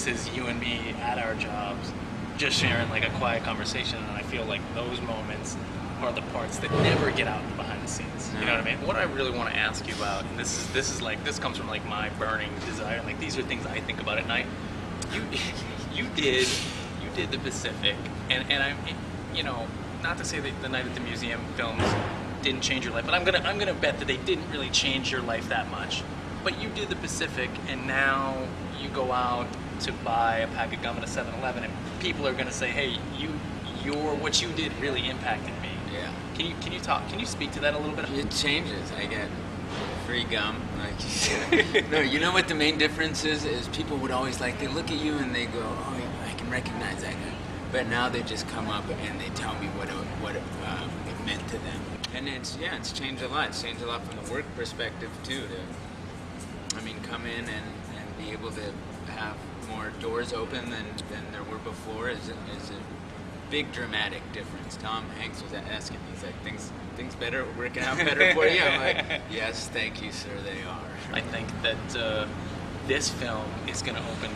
versus you and me at our jobs, just sharing like a quiet conversation. And I feel like those moments are the parts that never get out behind the scenes. You know what I mean? What I really want to ask you about, and this comes from like my burning desire. Like these are things I think about at night. You did the Pacific, and I, you know, not to say that the Night at the Museum films didn't change your life, but I'm gonna bet that they didn't really change your life that much. But you did the Pacific, and now you go out to buy a pack of gum at a 7-Eleven, and people are gonna say, "Hey, what you did really impacted me." Yeah. Can you speak to that a little bit? It changes. I get free gum, like you said. No, you know what the main difference is? Is people would always they look at you and they go, "Oh, I can recognize that guy," but now they just come up and they tell me what it meant to them, and it's changed a lot. It's changed a lot from the work perspective too. Come in and be able to have more doors open than there were before is a big dramatic difference. Tom Hanks was asking me, he's like, things better working out better for you? I'm like, yes, thank you, sir, they are. I think that this film is going to open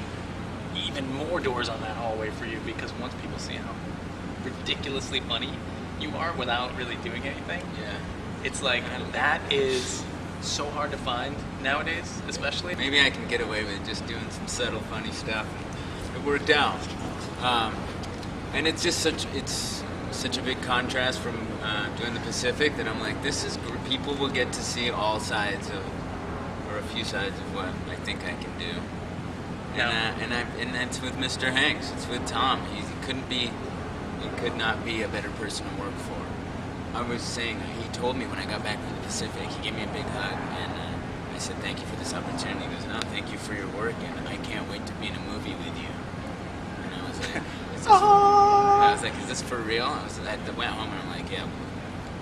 even more doors on that hallway for you, because once people see how ridiculously funny you are without really doing anything, it's like that is so hard to find nowadays, especially. Maybe I can get away with just doing some subtle funny stuff. It worked out. And it's just such a big contrast from doing the Pacific that I'm like, people will get to see all sides of, or a few sides of what I think I can do. And that's with Mr. Hanks. It's with Tom. He could not be a better person to work for. I was saying, he told me when I got back from the Pacific, he gave me a big hug, and I said, "Thank you for this opportunity." He goes, "No, thank you for your work, and I can't wait to be in a movie with you." And I was like, "Is this for real?" I went home and I'm like, "Yeah,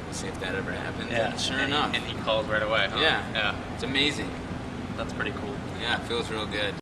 we'll see if that ever happens." Yeah. And sure enough. And he called right away, huh? Yeah. It's amazing. That's pretty cool. Yeah, it feels real good.